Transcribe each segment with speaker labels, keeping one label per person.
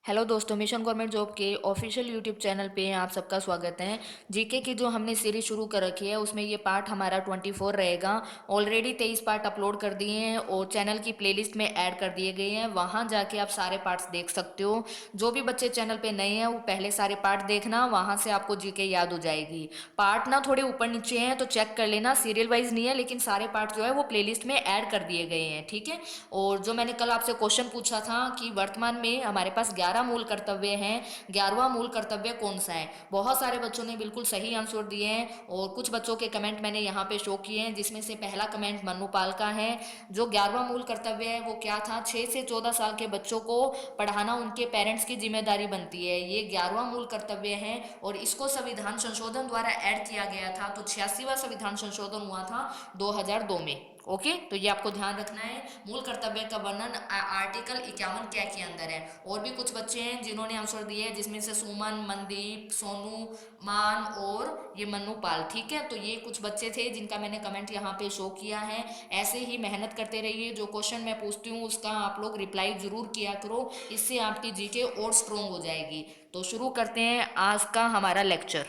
Speaker 1: Hello दोस्तों, mission government job के official YouTube channel पे आप सबका स्वागत है। जीके की जो हमने सीरीज शुरू कर रखी है उसमें ये पार्ट हमारा 24 रहेगा। ऑलरेडी 23 पार्ट अपलोड कर दिए हैं और चैनल की प्लेलिस्ट में ऐड कर दिए गए हैं। वहाँ जाके आप सारे पार्ट्स देख सकते हो। जो भी बच्चे चैनल पे नए हैं वो पहले सारे पार्ट देखना, वहाँ से आपको जीके याद हो जाएगी। पार्ट ना थोड़े ऊपर नीचे हैं तो चेक कर लेना, सीरियल वाइज नहीं है लेकिन सारे पार्ट जो है वो प्लेलिस्ट में ऐड कर दिए गए हैं, ठीक है। और जो मैंने कल आपसे क्वेश्चन पूछा था कि वर्तमान में हमारे पास 11 मूल कर्तव्य हैं, 11वां मूल कर्तव्य कौन सा है। बहुत सारे बच्चों ने बिल्कुल सही आंसर दिए हैं और कुछ बच्चों के कमेंट मैंने यहाँ पे शो किए हैं, जिसमें से पहला कमेंट मनुपाल का है। जो 11वां मूल कर्तव्य है वो क्या था, 6 से 14 साल के बच्चों को पढ़ाना उनके पेरेंट्स की जिम्मेदारी बनती है। ये 11वां मूल कर्तव्य है और इसको संविधान संशोधन द्वारा ऐड किया गया था। तो 86वां संविधान संशोधन हुआ था 2002 में। ओके, तो ये आपको ध्यान रखना है। मूल कर्तव्य का वर्णन आर्टिकल 51 क्या के अंदर है। और भी कुछ बच्चे हैं जिन्होंने आंसर दिए हैं, जिसमें से सुमन, मनदीप, सोनू, मान और ये मनुपाल, ठीक है। तो ये कुछ बच्चे थे जिनका मैंने कमेंट यहाँ पे शो किया है। ऐसे ही मेहनत करते रहिए, जो क्वेश्चन मैं पूछती हूँ उसका आप लोग रिप्लाई जरूर किया करो, इससे आपकी जीके और स्ट्रोंग हो जाएगी। तो शुरू करते हैं आज का हमारा लेक्चर।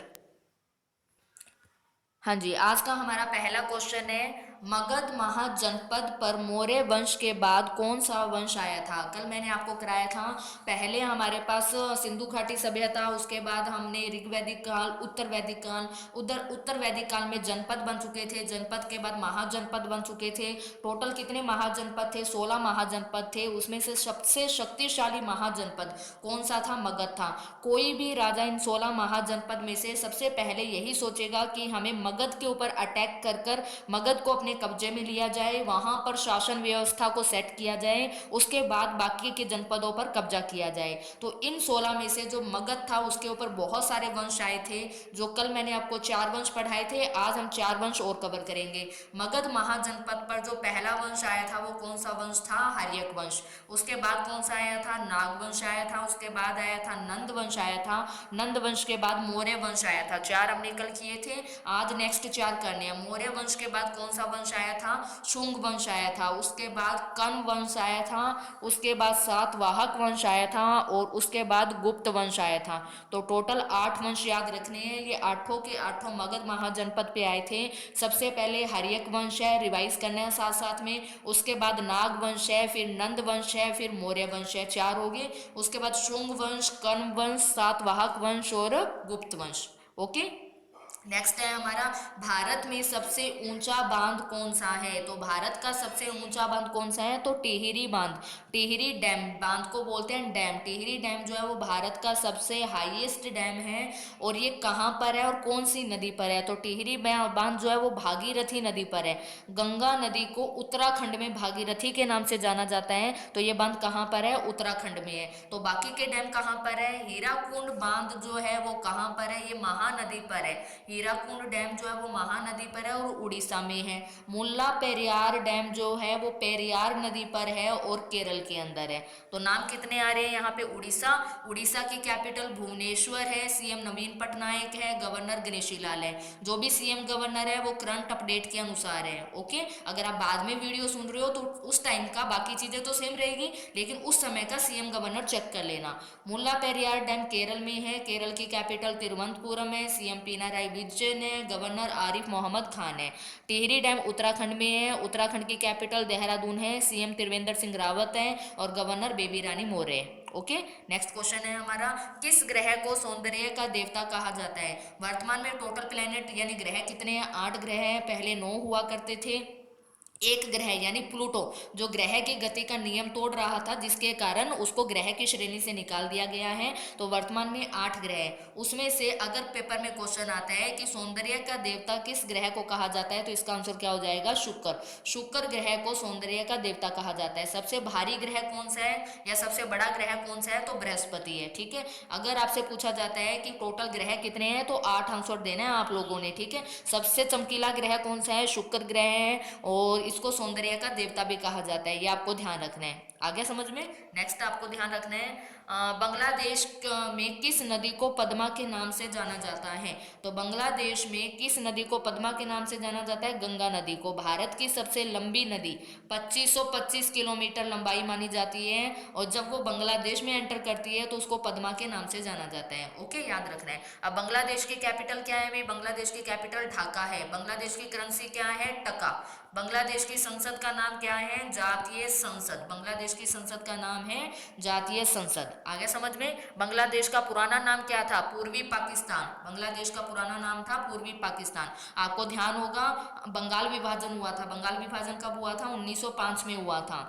Speaker 1: हाँ जी, आज का हमारा पहला क्वेश्चन है, मगध महाजनपद पर मौर्य वंश के बाद कौन सा वंश आया था। कल मैंने आपको कराया था, पहले हमारे पास सिंधु घाटी सभ्यता, उसके बाद हमने ऋग्वैदिक काल, उत्तर वैदिक काल, उधर उत्तर वैदिक काल में जनपद बन चुके थे, जनपद के बाद महाजनपद बन चुके थे। टोटल कितने महाजनपद थे, 16 महाजनपद थे। उसमें से सबसे शक्तिशाली महाजनपद कौन सा था, मगध था। कोई भी राजा इन 16 महाजनपद में से सबसे पहले यही सोचेगा कि हमें मगध के ऊपर अटैक कर कर मगध को अपने कब्जे में लिया जाए, वहां पर शासन व्यवस्था को सेट किया जाए, उसके बाद बाकी के जनपदों पर कब्जा किया जाए। तो इन 16 में से जो मगध था उसके ऊपर बहुत सारे वंश आए थे। जो कल मैंने आपको 4 वंश पढ़ाए थे, आज हम 4 वंश और कवर करेंगे। मगध महाजनपद पर जो पहला वंश आया था वो कौन सा वंश था, हर्यक वंश। उसके बाद कौन सा आया था, नाग वंश आया था। उसके बाद आया था नंद वंश आया था। नंद वंश के बाद मौर्य वंश आया था। 4 हमने कल किए थे, आज नेक्स्ट 4 करने हैं। मौर्य वंश के बाद कौन सा वंश आया था, शुंग वंश आया था। उसके बाद कर्ण वंश आया था। उसके बाद सातवाहक वंश आया था और उसके बाद गुप्त वंश आया था। तो टोटल 8 वंश याद रखने हैं। ये आठों के आठों मगध महाजनपद पे आए थे। सबसे पहले हर्यक वंश है, रिवाइज करना है साथ साथ में। उसके बाद नाग वंश है, फिर नंद वंश है, फिर मौर्य वंश है, 4 हो गए। उसके बाद शुंग वंश, कर्ण वंश, सातवाहक वंश और गुप्त वंश। ओके, नेक्स्ट है हमारा, भारत में सबसे ऊंचा बांध कौन सा है। तो भारत का सबसे ऊंचा बांध कौन सा है, तो टिहरी बांध। टिहरी डैम, बांध को बोलते हैं डैम। टिहरी डैम जो है वो भारत का सबसे हाईएस्ट डैम है। और ये कहाँ पर है और कौन सी नदी पर है, तो टिहरी बांध जो है वो भागीरथी नदी पर है। गंगा नदी को उत्तराखंड में भागीरथी के नाम से जाना जाता है। तो ये बांध कहाँ पर है, उत्तराखंड में है। तो बाकी के डैम कहाँ पर है, हीराकुंड बांध जो है वो कहाँ पर है, ये महानदी पर है। हीराकुंड डैम जो है वो महानदी पर है और उड़ीसा में है। मुल्ला पेरियार डैम जो है वो पेरियार नदी पर है और केरल के अंदर है। तो नाम कितने आ रहे हैं यहाँ पे, उड़ीसा। उड़ीसा की कैपिटल भुवनेश्वर है। सीएम नवीन पटनायक है, गवर्नर गणेशी लाल है। जो भी सीएम गवर्नर है वो करंट अपडेट के अनुसार है। ओके, अगर आप बाद में वीडियो सुन रहे हो तो उस टाइम का बाकी चीजें तो सेम रहेगी, लेकिन उस समय का सीएम गवर्नर चेक कर लेना। मुल्ला पेरियार डैम केरल में है। केरल की कैपिटल तिरुवनंतपुरम है। सीएम पिनाराई विजयन है, गवर्नर आरिफ मोहम्मद खान है। टिहरी डैम उत्तराखंड में है। उत्तराखंड की कैपिटल देहरादून है। सीएम त्रिवेंद्र सिंह रावत है और गवर्नर बेबी रानी मौर्य है। ओके, नेक्स्ट क्वेश्चन है हमारा, किस ग्रह को सौंदर्य का देवता कहा जाता है। वर्तमान में टोटल प्लेनेट यानी ग्रह कितने हैं, 8 ग्रह हैं। पहले 9 हुआ करते थे। एक ग्रह यानी प्लूटो जो ग्रह की गति का नियम तोड़ रहा था, जिसके कारण उसको ग्रह की श्रेणी से निकाल दिया गया है। तो वर्तमान में 8 ग्रह है। उसमें से अगर पेपर में क्वेश्चन आता है कि सौंदर्य का देवता किस ग्रह को कहा जाता है, तो इसका आंसर क्या हो जाएगा, शुक्र। शुक्र ग्रह को सौंदर्य का देवता कहा जाता है। सबसे भारी ग्रह कौन सा है या सबसे बड़ा ग्रह कौन सा है, तो बृहस्पति है, ठीक है। अगर आपसे पूछा जाता है कि टोटल ग्रह कितने हैं, तो 8 आंसर देना है आप लोगों ने, ठीक है। सबसे चमकीला ग्रह कौन सा है, शुक्र ग्रह है। और इसको सौंदर्य का देवता भी कहा जाता है, ये आपको ध्यान रखना है। आगे समझ में। नेक्स्ट आपको ध्यान रखना है बांग्लादेश में किस नदी को पद्मा के नाम से जाना जाता है। तो बांग्लादेश में किस नदी को पद्मा के नाम से जाना जाता है, गंगा नदी को। भारत की सबसे लंबी नदी 2525 किलोमीटर लंबाई मानी जाती है, और जब वो बांग्लादेश में एंटर करती है तो उसको पद्मा के नाम से जाना जाता है। ओके, याद रखना है। अब बांग्लादेश की कैपिटल क्या है भाई, बांग्लादेश की कैपिटल ढाका है। बांग्लादेश की करेंसी क्या है, टका। बांग्लादेश की संसद का नाम क्या है, जातीय संसद। बांग्लादेश की संसद का नाम है जातीय संसद। आगे समझ में। बांग्लादेश का पुराना नाम क्या था, पूर्वी पाकिस्तान। बांग्लादेश का पुराना नाम था पूर्वी पाकिस्तान। आपको ध्यान होगा बंगाल विभाजन हुआ था। बंगाल विभाजन कब हुआ था, 1905 में हुआ था।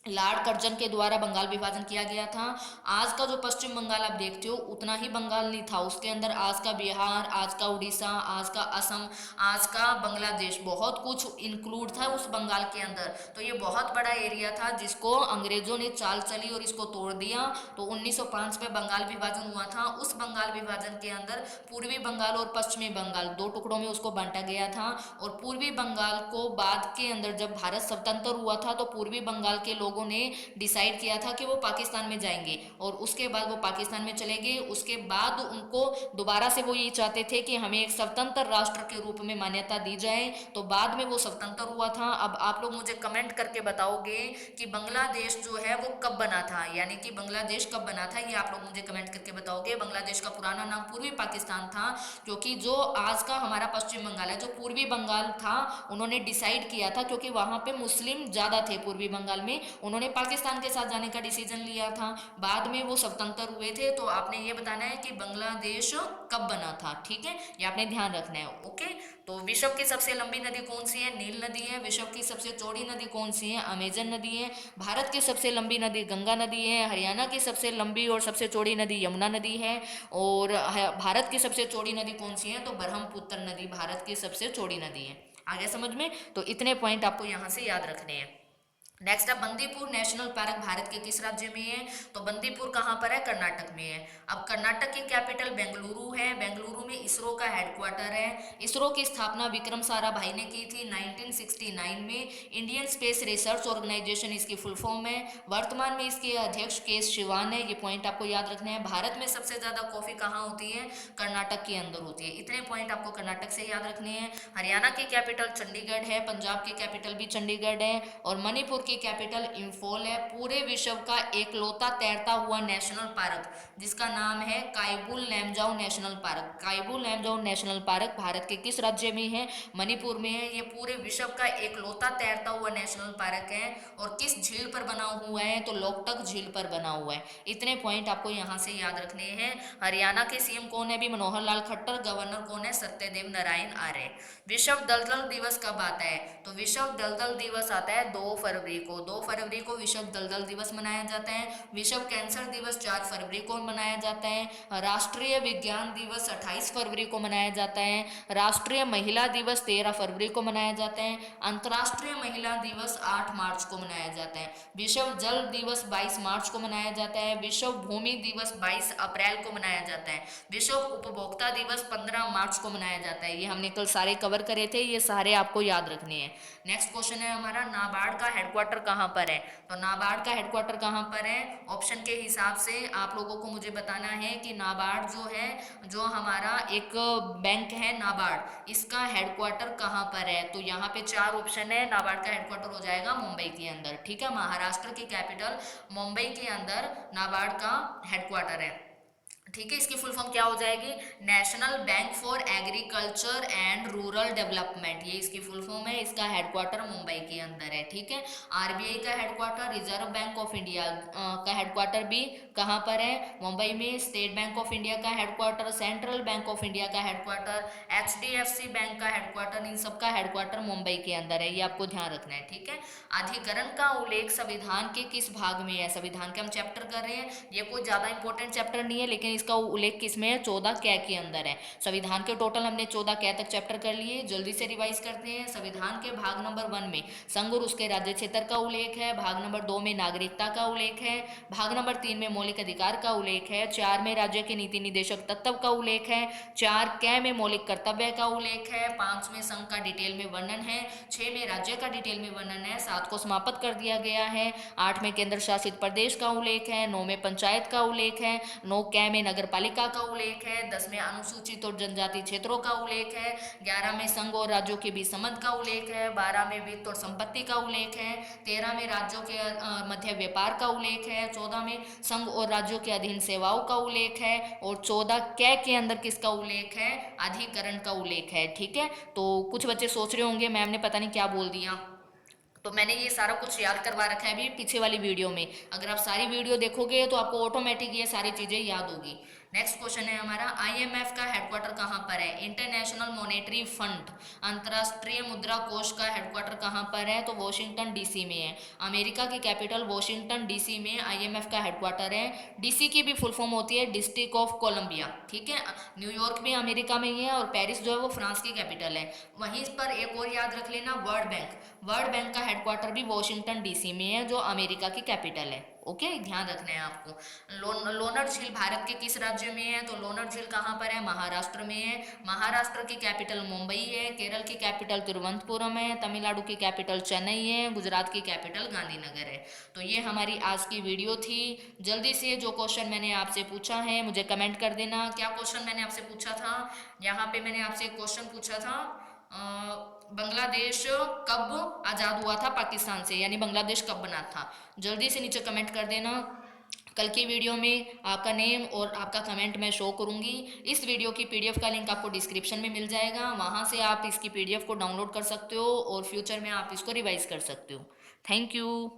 Speaker 1: लॉर्ड कर्जन के द्वारा बंगाल विभाजन किया गया था। आज का जो पश्चिम बंगाल आप देखते हो उतना ही बंगाल नहीं था, उसके अंदर आज का बिहार, आज का उड़ीसा, आज का असम, आज का बांग्लादेश, बहुत कुछ इंक्लूड था उस बंगाल के अंदर। तो ये बहुत बड़ा एरिया था जिसको अंग्रेजों ने चाल चली और इसको तोड़ दिया। तो 1905 में बंगाल विभाजन हुआ था। उस बंगाल विभाजन के अंदर पूर्वी बंगाल और पश्चिमी बंगाल दो टुकड़ों में उसको बांटा गया था। और पूर्वी बंगाल को बाद के अंदर जब भारत स्वतंत्र हुआ था तो पूर्वी बंगाल के लोगों ने डिसाइड किया था कि वो पाकिस्तान में जाएंगे, और उसके बाद वो पाकिस्तान में चले गए। उसके बाद उनको दोबारा से वो ये चाहते थे कि हमें एक स्वतंत्र राष्ट्र के रूप में मान्यता दी जाए, तो बाद में वो स्वतंत्र हुआ था। अब आप लोग मुझे कमेंट करके बताओगे कि बांग्लादेश जो है वो कब बना था, यानी कि बांग्लादेश कब बना था, ये आप लोग मुझे कमेंट करके बताओगे। बांग्लादेश का पुराना नाम पूर्वी पाकिस्तान था, क्योंकि जो आज का हमारा पश्चिम बंगाल है, जो पूर्वी बंगाल था, उन्होंने डिसाइड किया था, क्योंकि वहां पे मुस्लिम ज्यादा थे पूर्वी बंगाल में, उन्होंने पाकिस्तान के साथ जाने का डिसीजन लिया था। बाद में वो स्वतंत्र हुए थे। तो आपने ये बताना है कि बांग्लादेश कब बना था, ठीक है, ये आपने ध्यान रखना है। ओके, तो विश्व की सबसे लंबी नदी कौन सी है, नील नदी है। विश्व की सबसे चौड़ी नदी कौन सी है, अमेजन नदी है। भारत की सबसे लंबी नदी गंगा नदी है। हरियाणा की सबसे लंबी और सबसे चौड़ी नदी यमुना नदी है। और भारत की सबसे चौड़ी नदी कौन सी है, तो ब्रह्मपुत्र नदी भारत की सबसे चौड़ी नदी है। आगे समझ में। तो इतने पॉइंट आपको यहाँ से याद रखने हैं। नेक्स्ट है बंदीपुर नेशनल पार्क भारत के किस राज्य में है, तो बंदीपुर कहाँ पर है, कर्नाटक में है। अब कर्नाटक की कैपिटल बेंगलुरु है। बेंगलुरु में इसरो का हेडक्वार्टर है। इसरो की स्थापना विक्रम साराभाई ने की थी 1969 में। इंडियन स्पेस रिसर्च ऑर्गेनाइजेशन इसकी फुल फॉर्म है। वर्तमान में इसके अध्यक्ष के शिवान है। ये पॉइंट आपको याद रखना है। भारत में सबसे ज्यादा कॉफी कहाँ होती है, कर्नाटक के अंदर होती है। इतने पॉइंट आपको कर्नाटक से याद रखने हैं। हरियाणा की कैपिटल चंडीगढ़ है। पंजाब की कैपिटल भी चंडीगढ़ है। और मणिपुर की कैपिटल इंफॉल है। पूरे विश्व का एकलौता तैरता हुआ नेशनल पार्क जिसका नाम है Keibul Lamjao national park. Keibul Lamjao national park भारत के किस राज्य में है, मणिपुर में है। ये पूरे विश्व का एकलौता तैरता हुआ नेशनल पार्क है। और किस झील पर बना हुआ है, तो लोकटक झील पर बना हुआ है। इतने पॉइंट आपको यहाँ से याद रखने हैं। हरियाणा के सीएम कौन है भी, मनोहर लाल खट्टर। गवर्नर कौन है, सत्यदेव नारायण आर्य। विश्व दलदल दिवस कब आता है, तो विश्व दलदल दिवस आता है 2 फरवरी को। 2 फरवरी को विश्व दलदल दिवस मनाया जाता है। विश्व कैंसर दिवस 4 फरवरी को मनाया जाता है। राष्ट्रीय विज्ञान दिवस 28 फरवरी को मनाया जाता है। राष्ट्रीय महिला दिवस 13 फरवरी को मनाया जाता है। अंतर्राष्ट्रीय महिला दिवस 8 मार्च को मनाया जाता है। विश्व जल दिवस 22 मार्च को मनाया जाता है। विश्व भूमि दिवस 22 अप्रैल को मनाया जाता है। विश्व उपभोक्ता दिवस 15 मार्च को मनाया जाता है। ये हमने कल सारे कवर करे थे, ये सारे आपको याद रखने हैं। नेक्स्ट क्वेश्चन है हमारा, नाबार्ड का हेडक्वार्टर कहाँ पर है, तो नाबार्ड का हेडक्वार्टर कहाँ पर है, ऑप्शन के हिसाब से आप लोगों को मुझे बताना है कि नाबार्ड जो है, जो हमारा एक बैंक है नाबार्ड, इसका हेडक्वार्टर कहाँ पर है। तो यहाँ पे 4 ऑप्शन है। नाबार्ड का हेडक्वार्टर हो जाएगा मुंबई के अंदर, ठीक है, महाराष्ट्र की कैपिटल मुंबई के अंदर नाबार्ड का हेडक्वार्टर है, ठीक है। इसकी फुल फॉर्म क्या हो जाएगी, national bank for agriculture and rural development, ये इसकी फुल फॉर्म है। इसका हेडक्वार्टर मुंबई के अंदर है, ठीक है। आरबीआई का headquarter, reserve bank of India का हेडक्वार्टर भी कहाँ पर है, मुंबई में। स्टेट बैंक ऑफ इंडिया का headquarter, central bank of India का हेडक्वार्टर, एचडीएफसी बैंक का हेडक्वार्टर, इन सब का हेडक्वार्टर मुंबई के अंदर है, ये आपको ध्यान रखना है, ठीक है। अधिकरण का उल्लेख संविधान के किस भाग में है, संविधान के हम चैप्टर कर रहे हैं, ये कोई ज्यादा इंपॉर्टेंट चैप्टर नहीं है, लेकिन इसका उल्लेख किस में है? 14 कै के अंदर है। संविधान के टोटल हमने 14 कै तक चैप्टर कर लिए, जल्दी से रिवाइज करते हैं। संविधान के भाग नंबर 1 में संघ और उसके राज्य क्षेत्र का उल्लेख है, भाग नंबर 2 में नागरिकता का उल्लेख है, भाग नंबर 3 में मौलिक अधिकार का उल्लेख है, 4 में राज्य के नीति निदेशक तत्व का उल्लेख है, 4 कै में मौलिक कर्तव्य का उल्लेख है, 5 में संघ का डिटेल में वर्णन है, 6 में राज्य का डिटेल में वर्णन है, 7 को समाप्त कर दिया गया है, 8 में केंद्र शासित प्रदेश का उल्लेख है, 9 में पंचायत का उल्लेख है, 9 कै में नगर पालिका का उल्लेख है, 10 में अनुसूचित और जनजाति क्षेत्रों का उल्लेख है, 11 में संघ और राज्यों के बीच संबंध का उल्लेख है, 12 में वित्त और संपत्ति का उल्लेख है, 13 में राज्यों के मध्य व्यापार का उल्लेख है, 14 में संघ और राज्यों के अधीन सेवाओं का उल्लेख है, और 14 कै के अंदर किसका उल्लेख है? अधिकरण का उल्लेख है। ठीक है, तो कुछ बच्चे सोच रहे होंगे मैम ने पता नहीं क्या बोल दिया, तो मैंने ये सारा कुछ याद करवा रखा है अभी पीछे वाली वीडियो में। अगर आप सारी वीडियो देखोगे तो आपको ऑटोमेटिक ये सारी चीज़ें याद होगी। नेक्स्ट क्वेश्चन है हमारा, आईएमएफ का हेडक्वार्टर कहाँ पर है? इंटरनेशनल मॉनेटरी फंड, अंतर्राष्ट्रीय मुद्रा कोष का हेडक्वार्टर कहाँ पर है? तो वॉशिंगटन डीसी में है। अमेरिका की कैपिटल वॉशिंगटन डीसी में आईएमएफ का हेडक्वार्टर है। डीसी की भी फुल फॉर्म होती है डिस्ट्रिक्ट ऑफ कोलंबिया। ठीक है, न्यूयॉर्क भी अमेरिका में ही है और पेरिस जो है वो फ्रांस की कैपिटल है। वहीं पर एक और याद रख लेना, वर्ल्ड बैंक, वर्ल्ड बैंक का हेडक्वार्टर भी वॉशिंगटन डीसी में है जो अमेरिका की कैपिटल है। ओके, ध्यान रखना है आपको। लोनार झील भारत के किस राज्य में है? तो लोनार झील कहाँ पर है? महाराष्ट्र में है। महाराष्ट्र की कैपिटल मुंबई है, केरल की कैपिटल तिरुवनंतपुरम है, तमिलनाडु की कैपिटल चेन्नई है, गुजरात की कैपिटल गांधीनगर है। तो ये हमारी आज की वीडियो थी। जल्दी से जो क्वेश्चन मैंने आपसे पूछा है मुझे कमेंट कर देना। क्या क्वेश्चन मैंने आपसे पूछा था? यहाँ पे मैंने आपसे एक क्वेश्चन पूछा था, बांग्लादेश कब आज़ाद हुआ था पाकिस्तान से, यानी बांग्लादेश कब बना था? जल्दी से नीचे कमेंट कर देना। कल की वीडियो में आपका नेम और आपका कमेंट मैं शो करूंगी। इस वीडियो की पीडीएफ का लिंक आपको डिस्क्रिप्शन में मिल जाएगा, वहां से आप इसकी पीडीएफ को डाउनलोड कर सकते हो और फ्यूचर में आप इसको रिवाइज कर सकते हो। Thank you.